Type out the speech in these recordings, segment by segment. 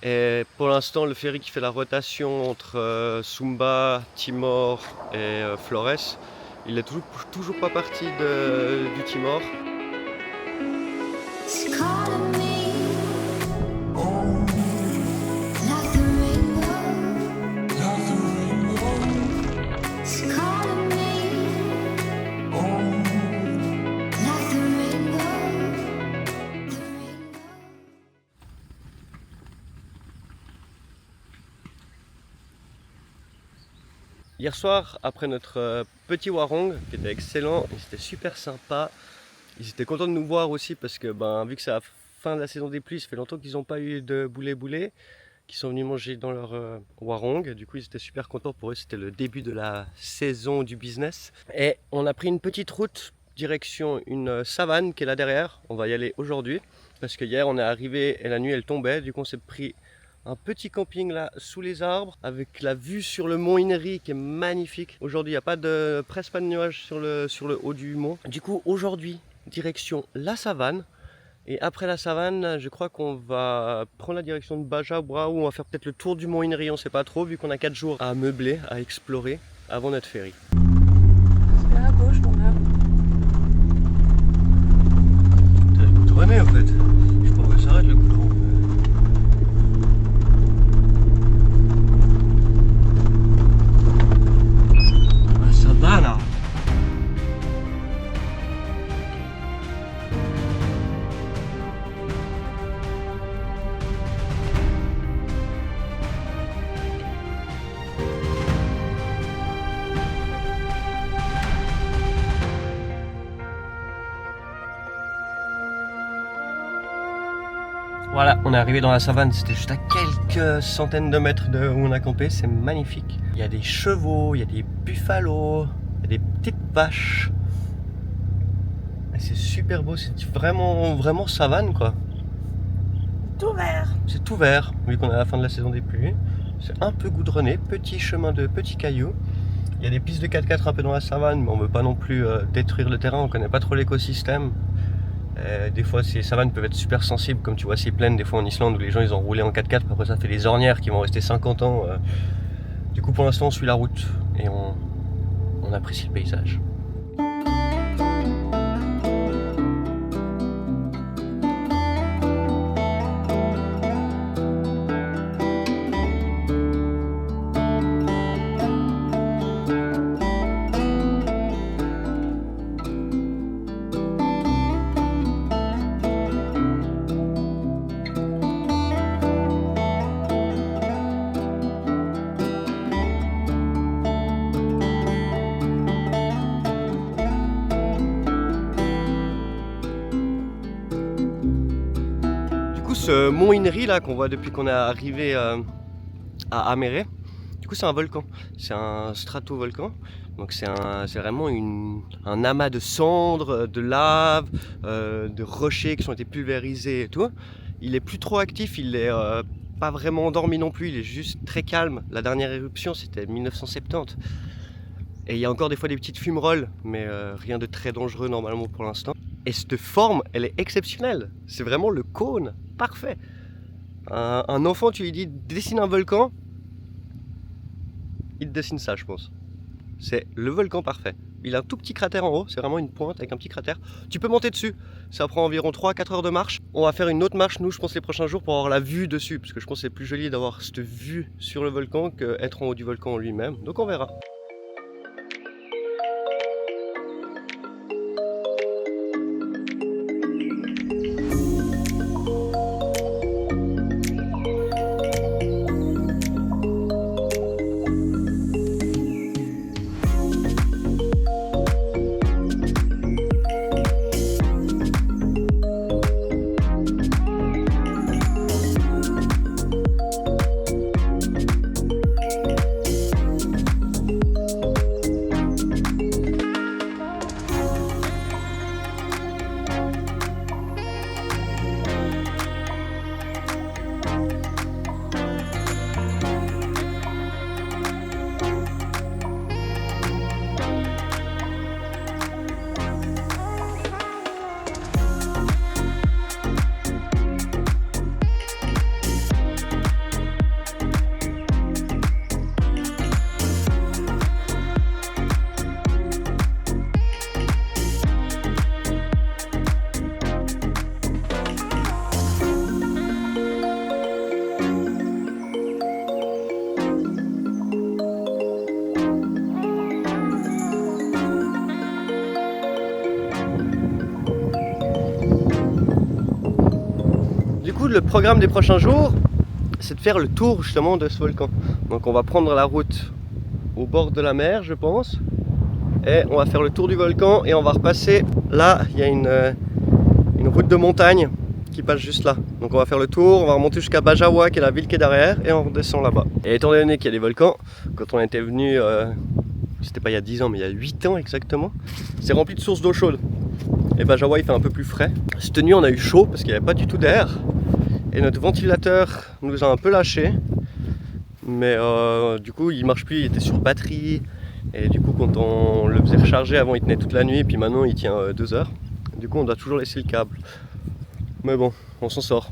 Et pour l'instant, le ferry qui fait la rotation entre Sumba, Timor et Flores, il est toujours pas parti du Timor. Hier soir, après notre petit warong, qui était excellent, c'était super sympa. Ils étaient contents de nous voir aussi parce que vu que c'est la fin de la saison des pluies, ça fait longtemps qu'ils n'ont pas eu de boulet-boulet, qu'ils sont venus manger dans leur warong. Du coup, ils étaient super contents. Pour eux, c'était le début de la saison du business. Et on a pris une petite route direction une savane qui est là derrière. On va y aller aujourd'hui parce que hier, on est arrivé et la nuit, elle tombait. Du coup, on s'est pris un petit camping là sous les arbres avec la vue sur le mont Inari qui est magnifique. Aujourd'hui il n'y a presque pas de nuages sur le haut du mont. Du coup aujourd'hui direction la savane. Et après la savane, je crois qu'on va prendre la direction de Baja Bra ou on va faire peut-être le tour du mont Inari, on ne sait pas trop vu qu'on a 4 jours à meubler, à explorer avant notre ferry. C'est à gauche ton arbre. T'as le goudronné en fait. Je pense que ça arrête le goudron. Savana. Voilà, on est arrivé dans la savane, c'était juste à quelques centaines de mètres de où on a campé, c'est magnifique. Il y a des chevaux, il y a des buffalos, il y a des petites vaches. Et c'est super beau, c'est vraiment savane quoi. Tout vert. C'est tout vert, vu qu'on est à la fin de la saison des pluies. C'est un peu goudronné, petit chemin de petits cailloux. Il y a des pistes de 4x4 un peu dans la savane, mais on ne veut pas non plus détruire le terrain, on ne connaît pas trop l'écosystème. Des fois ces savanes peuvent être super sensibles, comme tu vois ces plaines des fois en Islande où les gens ils ont roulé en 4x4, après ça fait des ornières qui vont rester 50 ans. Du coup pour l'instant on suit la route et on apprécie le paysage. Ce mont Inari là qu'on voit depuis qu'on est arrivé à Amere, du coup c'est un volcan, c'est un stratovolcan, donc c'est vraiment un amas de cendres, de lave, de rochers qui ont été pulvérisés et tout. Il est plus trop actif, il est pas vraiment endormi non plus, il est juste très calme. La dernière éruption c'était 1970 et il y a encore des fois des petites fumerolles, mais rien de très dangereux normalement pour l'instant. Et cette forme, elle est exceptionnelle. C'est vraiment le cône parfait. Un enfant, tu lui dis dessine un volcan, il te dessine ça, je pense. C'est le volcan parfait. Il a un tout petit cratère en haut, c'est vraiment une pointe avec un petit cratère. Tu peux monter dessus, ça prend environ 3-4 heures de marche. On va faire une autre marche, nous, je pense, les prochains jours pour avoir la vue dessus. Parce que je pense que c'est plus joli d'avoir cette vue sur le volcan qu'être en haut du volcan en lui-même. Donc on verra. programme des prochains jours, c'est de faire le tour justement de ce volcan. Donc on va prendre la route au bord de la mer, je pense, et on va faire le tour du volcan et on va repasser là. Il y a une route de montagne qui passe juste là. Donc on va faire le tour, on va remonter jusqu'à Bajawa qui est la ville qui est derrière et on redescend là-bas. Et étant donné qu'il y a des volcans, quand on était venu, c'était pas il y a 10 ans mais il y a 8 ans exactement, c'est rempli de sources d'eau chaude. Et Bajawa il fait un peu plus frais. Cette nuit on a eu chaud parce qu'il n'y avait pas du tout d'air et notre ventilateur nous a un peu lâché. Mais du coup il marche plus, il était sur batterie et du coup quand on le faisait recharger avant il tenait toute la nuit et puis maintenant il tient 2 heures. Du coup on doit toujours laisser le câble. Mais bon, on s'en sort.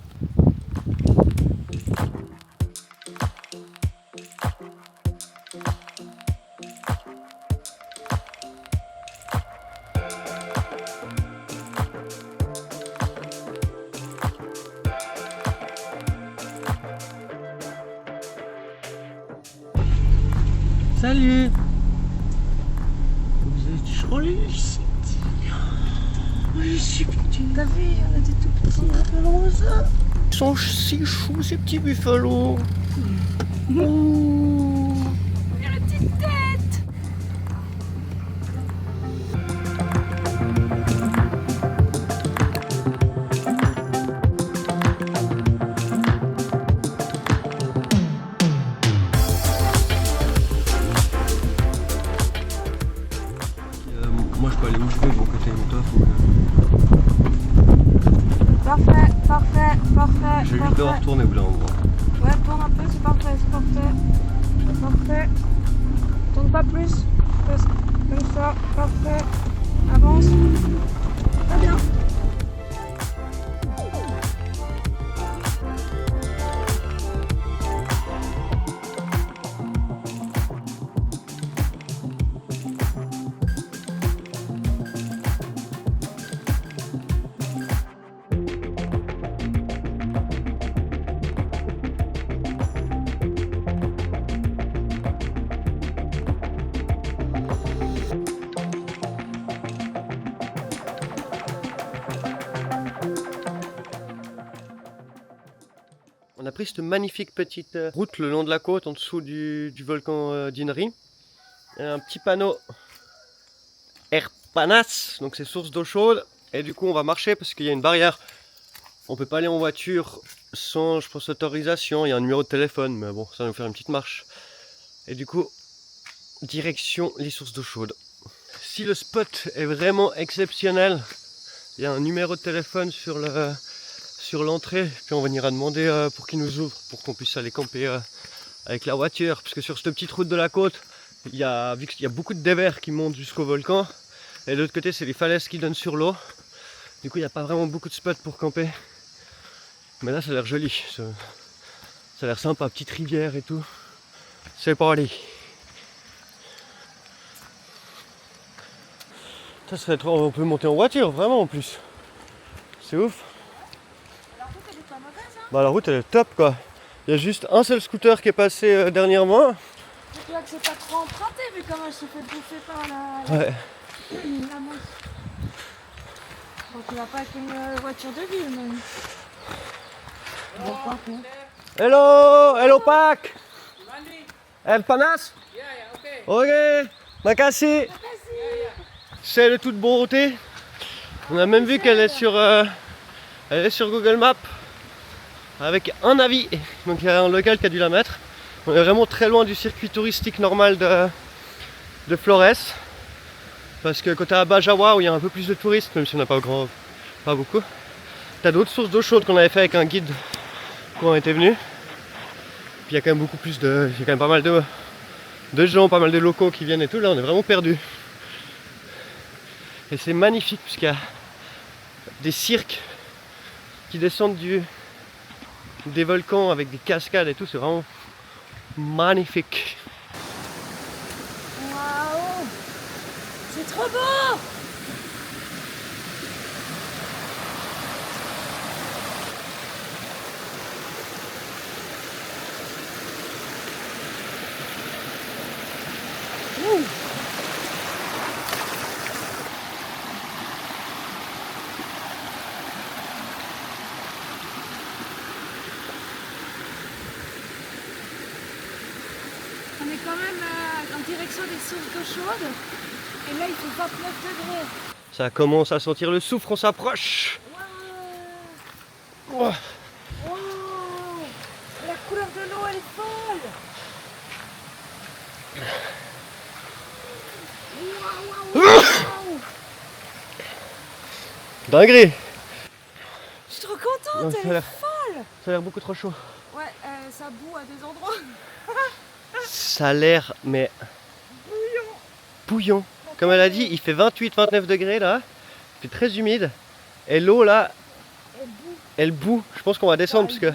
Salut! Vous êtes jolis ici. Je suis petit. T'as vu, on était tout petits. Ils sont si choux ces petits buffalos. Il a la petite tête. Moi je peux aller où je veux de mon côté, mais toi faut Parfait, parfait, parfait. que... Je vais juste devoir retourner au bout d'un moment. Ouais, tourne un peu, c'est parfait, c'est parfait. Parfait. Tourne pas plus. Comme ça, parfait. Avance. Très bien. On a pris cette magnifique petite route le long de la côte en dessous du volcan d'Inri. Il y a un petit panneau Erpanas, donc c'est source d'eau chaude. Et du coup on va marcher parce qu'il y a une barrière. On peut pas aller en voiture sans, je pense, autorisation. Il y a un numéro de téléphone, mais bon, ça va nous faire une petite marche. Et du coup, direction les sources d'eau chaude. Si le spot est vraiment exceptionnel, il y a un numéro de téléphone sur l'entrée, puis on ira demander pour qu'ils nous ouvrent, pour qu'on puisse aller camper avec la voiture. Parce que sur cette petite route de la côte, vu qu'il y a beaucoup de dévers qui montent jusqu'au volcan, et de l'autre côté c'est les falaises qui donnent sur l'eau. Du coup il n'y a pas vraiment beaucoup de spots pour camper. Mais là ça a l'air joli, ça a l'air sympa, petite rivière et tout. C'est pour aller. Ça serait trop, on peut monter en voiture vraiment en plus. C'est ouf. La route, elle est pas mauvaise, hein. Bah la route elle est top quoi. Il y a juste un seul scooter qui est passé dernièrement. Donc là, que c'est pas trop emprunté, vu comment elle se fait bouffer par la Ouais. montre. Donc il va pas avec une voiture de ville, même. Bon, par contre. Hello, hello Pak. Panas? Ok, makasih. C'est de toute beauté. On a même vu qu'elle est sur Google Maps avec un avis. Donc il y a un local qui a dû la mettre. On est vraiment très loin du circuit touristique normal de Flores. Parce que quand tu es à Bajawa où il y a un peu plus de touristes, même si on n'a pas beaucoup, tu as d'autres sources d'eau chaude qu'on avait fait avec un guide quand on était venu. Puis il y a quand même beaucoup plus il y a quand même pas mal de gens, pas mal de locaux qui viennent et tout. Là on est vraiment perdu. Et c'est magnifique puisqu'il y a des cirques qui descendent des volcans avec des cascades et tout, c'est vraiment magnifique. Waouh! C'est trop beau! est quand même en direction des sources d'eau chaude. Et là, il fait 29 degrés. Ça commence à sentir le soufre, on s'approche. Wow. Wow. Wow. La couleur de l'eau, elle est folle. Wow, wow, wow. Dinguerie. Je suis trop contente, elle est folle. Ça a l'air beaucoup trop chaud. Ouais, ça boue à des endroits. Ça a l'air, mais... bouillon. Comme elle a dit, il fait 28-29 degrés là. Il fait très humide. Et l'eau là, elle bout. Je pense qu'on va descendre parce que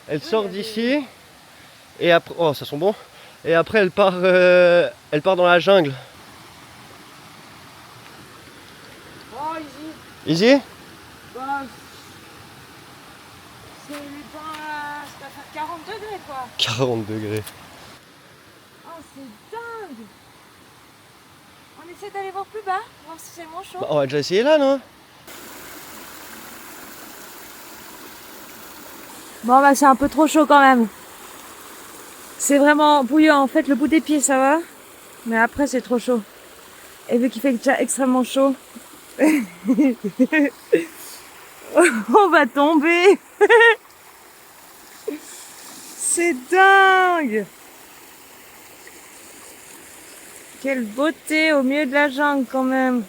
elle sort d'ici. Et après, oh ça sent bon. Et après elle part dans la jungle. Oh, easy. Easy? Bah, ça va faire 40 degrés quoi. 40 degrés. Oh, c'est dingue. On essaie d'aller voir plus bas, voir si c'est moins chaud. Bah, on va déjà essayer là, non? Bon bah c'est un peu trop chaud quand même. C'est vraiment bouillant. En fait le bout des pieds ça va. Mais après c'est trop chaud. Et vu qu'il fait déjà extrêmement chaud. On va tomber. C'est dingue. Quelle beauté au milieu de la jungle quand même.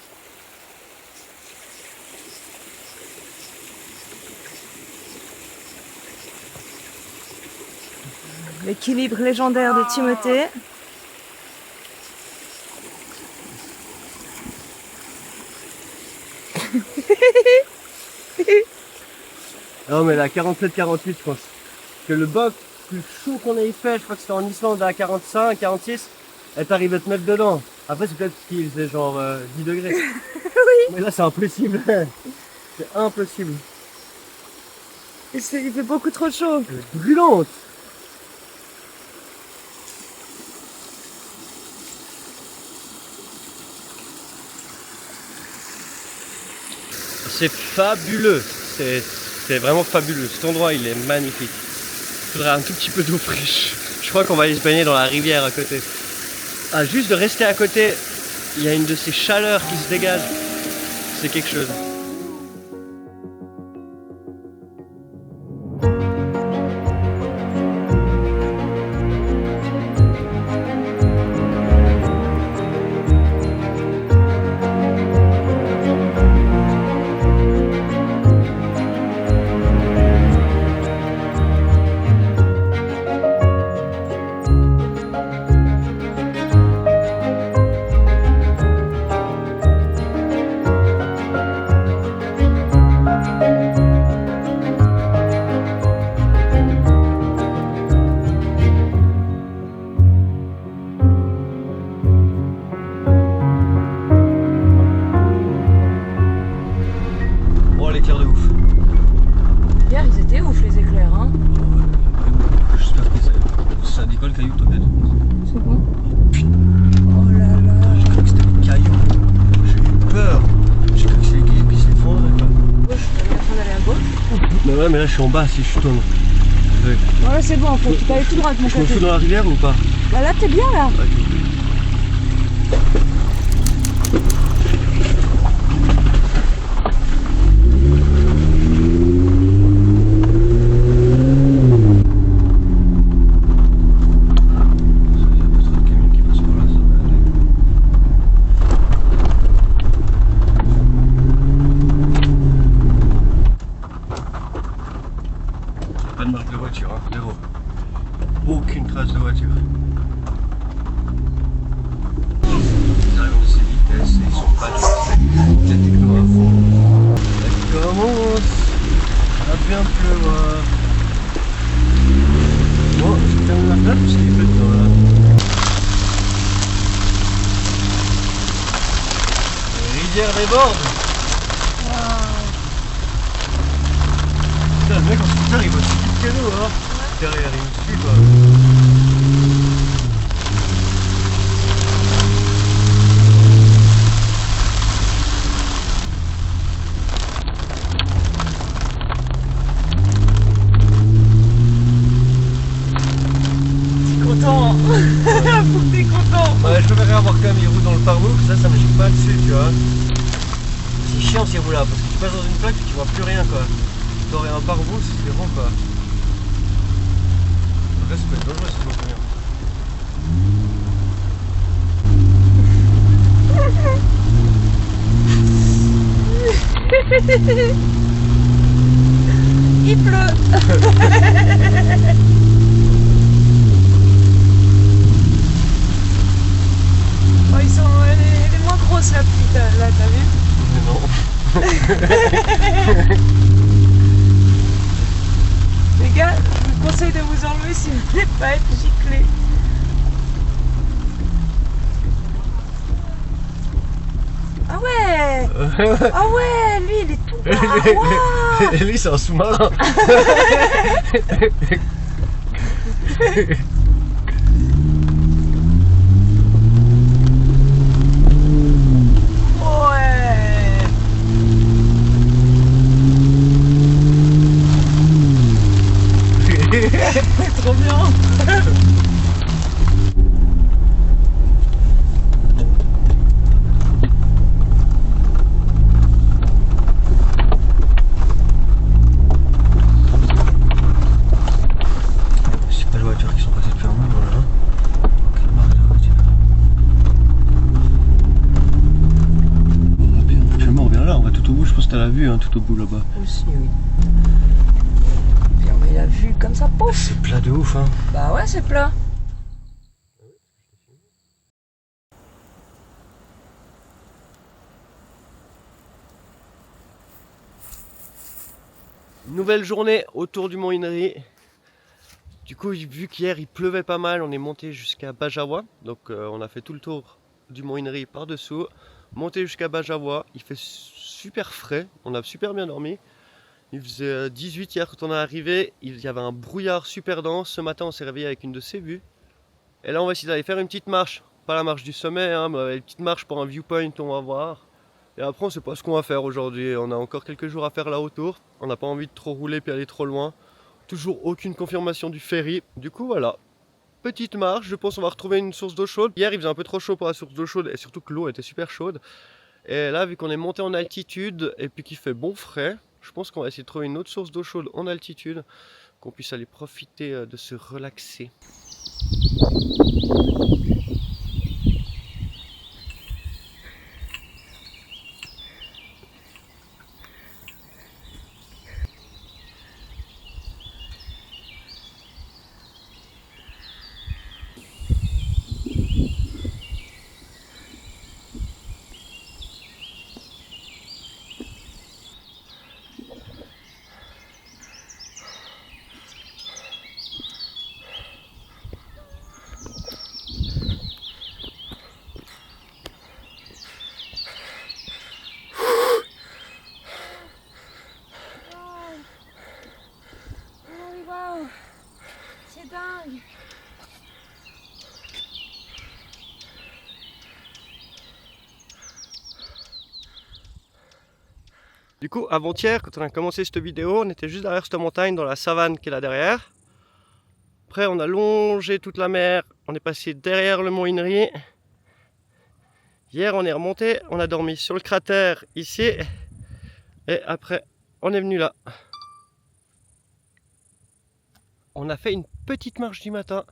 L'équilibre légendaire de Timothée. Non mais là 47-48 je pense. Que le bain plus chaud qu'on ait fait, je crois que c'était en Islande à 45, 46, elle t'arrive à te mettre dedans. Après c'est peut-être qu'il faisait genre 10 degrés. Oui. Mais là c'est impossible. C'est impossible. Il fait beaucoup trop chaud. Elle est brûlante. C'est fabuleux. C'est vraiment fabuleux. Cet endroit il est magnifique. Il faudrait un tout petit peu d'eau fraîche. Je crois qu'on va aller se baigner dans la rivière à côté. Ah, juste de rester à côté, il y a une de ces chaleurs qui se dégage. C'est quelque chose. Ouais, mais là je suis en bas si je tourne. Ouais. Voilà, c'est bon, en fait. Tu peux aller tout droit de mon côté. Je me fous dans la rivière ou pas? Bah là, t'es bien là. Okay. Pas de marque de voiture, hein, zéro. Aucune trace de voiture. Ils arrivent de ces vitesses et ils sont pas du tout la techno à fond. Ça commence à bien pleuvoir. Bon, je termine la place parce qu'il fait le temps là. La rivière déborde. Putain, le mec en scooter il va plus vite que nous, hein. Derrière, il me suit quoi. T'es content? content. Faut que t'es content. Ouais, je préférerais avoir quand même les roues dans le pare-bouc, ça me gêne pas dessus, tu vois. C'est chiant ces roues là, parce que tu passes dans une plaque et tu vois plus rien quoi. T'aurais un pare-bouc, c'est bon quoi. Après, ça peut être dangereux si tu vois rien. Il pleut. Oh, elle est moins grosse la pluie là, t'as vu? Mais non. Les gars, je vous conseille de vous enlever si vous voulez pas être giclés. Ah ouais. Ah ouais, lui il est tout bas. Lui c'est un sous-marin. Ouais. C'est trop bien. Tout au bout là-bas. Aussi, oui. Puis on met la vue comme ça, pouf. C'est plat de ouf, hein. Bah ouais, c'est plat. Nouvelle journée autour du Mont Inri. Du coup, vu qu'hier il pleuvait pas mal, on est monté jusqu'à Bajawa. Donc on a fait tout le tour du Mont Inri par dessous. Monté jusqu'à Bajawa, il fait super frais, on a super bien dormi. Il faisait 18 hier quand on est arrivé, il y avait un brouillard super dense. Ce matin on s'est réveillé avec une de ces vues. Et là on va essayer d'aller faire une petite marche, pas la marche du sommet, hein, mais une petite marche pour un viewpoint, on va voir. Et après on sait pas ce qu'on va faire aujourd'hui, on a encore quelques jours à faire là autour. On n'a pas envie de trop rouler puis aller trop loin. Toujours aucune confirmation du ferry, du coup voilà. Petite marche, je pense qu'on va retrouver une source d'eau chaude. Hier il faisait un peu trop chaud pour la source d'eau chaude et surtout que l'eau était super chaude. Et là vu qu'on est monté en altitude et puis qu'il fait bon frais, je pense qu'on va essayer de trouver une autre source d'eau chaude en altitude, qu'on puisse aller profiter de se relaxer. C'est dingue. Du coup, avant-hier, quand on a commencé cette vidéo, on était juste derrière cette montagne dans la savane qui est là derrière. Après, on a longé toute la mer, on est passé derrière le Mont Inri. Hier, on est remonté, on a dormi sur le cratère ici. Et après, on est venu là. On a fait une petite marche du matin.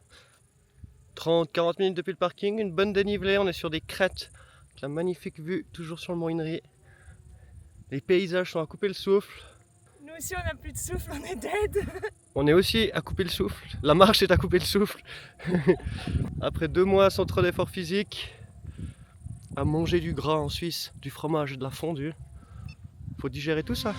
30-40 minutes depuis le parking, une bonne dénivelée, on est sur des crêtes. Avec la magnifique vue, toujours sur le Mont Inri. Les paysages sont à couper le souffle. Nous aussi on n'a plus de souffle, on est dead. On est aussi à couper le souffle. La marche est à couper le souffle. Après 2 mois sans trop d'efforts physiques, à manger du gras en Suisse, du fromage et de la fondue. Faut digérer tout ça.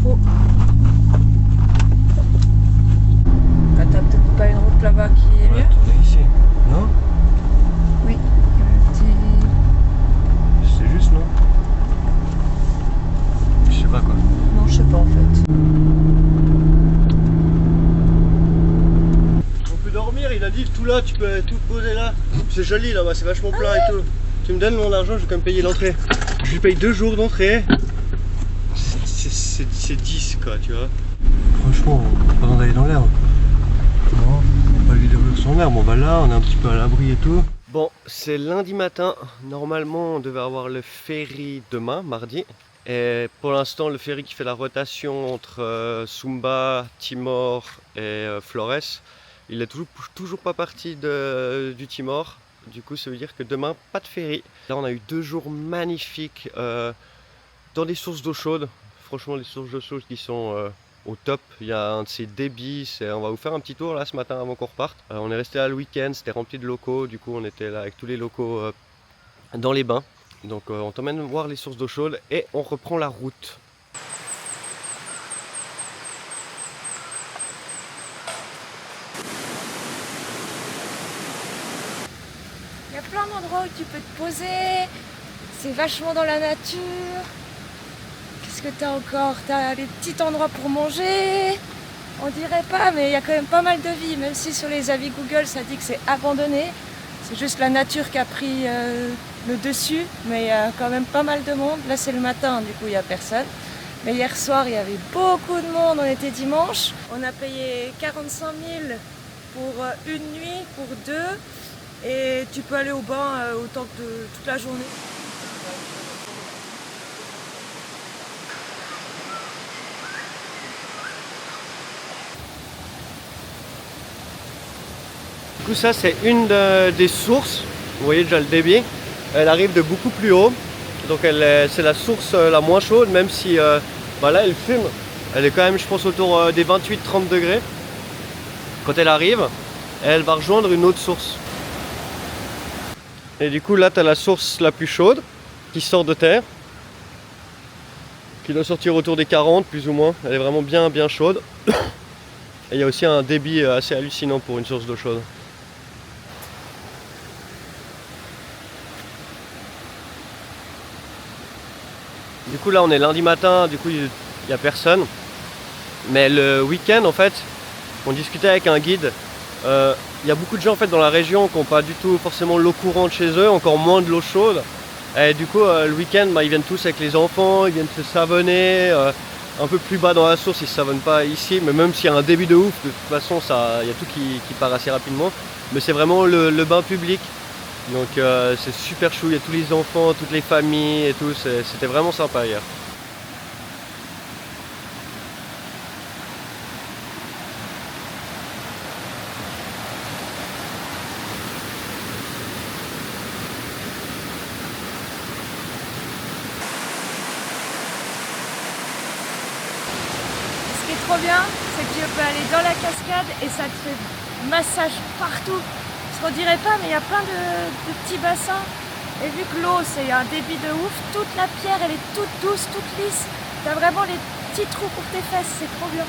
trop. Ah, t'as peut-être pas une route là-bas qui est mieux? Tournez ici. Non? Oui. C'est juste, non? Je sais pas quoi. Non, je sais pas en fait. On peut dormir, il a dit tout là, tu peux tout poser là. C'est joli là-bas, c'est vachement plein et tout. Tu me donnes mon argent, je vais quand même payer l'entrée. Je lui paye 2 jours d'entrée. C'est 10 quoi, tu vois. Franchement, on n'a pas besoin d'aller dans l'herbe. Non, on va pas lui développer son herbe, on va là, on est un petit peu à l'abri et tout. Bon, c'est lundi matin. Normalement, on devait avoir le ferry demain, mardi. Et pour l'instant, le ferry qui fait la rotation entre Sumba, Timor et Flores, il est toujours pas parti du Timor. Du coup, ça veut dire que demain, pas de ferry. Là, on a eu 2 jours magnifiques dans des sources d'eau chaude. Franchement, les sources d'eau chaude qui sont au top. Il y a un de ces débits. On va vous faire un petit tour là ce matin avant qu'on reparte. On est resté là le week-end, c'était rempli de locaux. Du coup, on était là avec tous les locaux dans les bains. Donc, on t'emmène voir les sources d'eau chaude et on reprend la route. Il y a plein d'endroits où tu peux te poser. C'est vachement dans la nature. Qu'est-ce que t'as encore? T'as des petits endroits pour manger. On dirait pas, mais il y a quand même pas mal de vie. Même si sur les avis Google, ça dit que c'est abandonné. C'est juste la nature qui a pris le dessus. Mais il y a quand même pas mal de monde. Là, c'est le matin, du coup, il n'y a personne. Mais hier soir, il y avait beaucoup de monde. On était dimanche. On a payé 45 000 pour une nuit, pour 2. Et tu peux aller au bain autant que toute la journée. Du coup, ça, c'est une des sources. Vous voyez déjà le débit. Elle arrive de beaucoup plus haut. Donc, c'est la source la moins chaude, même si là, elle fume. Elle est quand même, je pense, autour des 28-30 degrés. Quand elle arrive, elle va rejoindre une autre source. Et du coup, là, tu as la source la plus chaude qui sort de terre, qui doit sortir autour des 40 plus ou moins. Elle est vraiment bien chaude. Et il y a aussi un débit assez hallucinant pour une source d'eau chaude. Du coup, là, on est lundi matin, du coup, il n'y a personne. Mais le week-end, en fait, on discutait avec un guide. Il y a beaucoup de gens en fait dans la région qui n'ont pas du tout forcément l'eau courante chez eux, encore moins de l'eau chaude. Et du coup, le week-end, ils viennent tous avec les enfants, ils viennent se savonner. Un peu plus bas dans la source, ils ne se savonnent pas ici, mais même s'il y a un débit de ouf, de toute façon, il y a tout qui part assez rapidement. Mais c'est vraiment le bain public. Donc c'est super chou, il y a tous les enfants, toutes les familles et tout, c'était vraiment sympa hier. Ce qui est trop bien, c'est que tu peux aller dans la cascade et ça te fait massage partout. Je ne dirais pas, mais il y a plein de petits bassins. Et vu que l'eau, c'est un débit de ouf, toute la pierre, elle est toute douce, toute lisse. Tu as vraiment les petits trous pour tes fesses, c'est trop bien.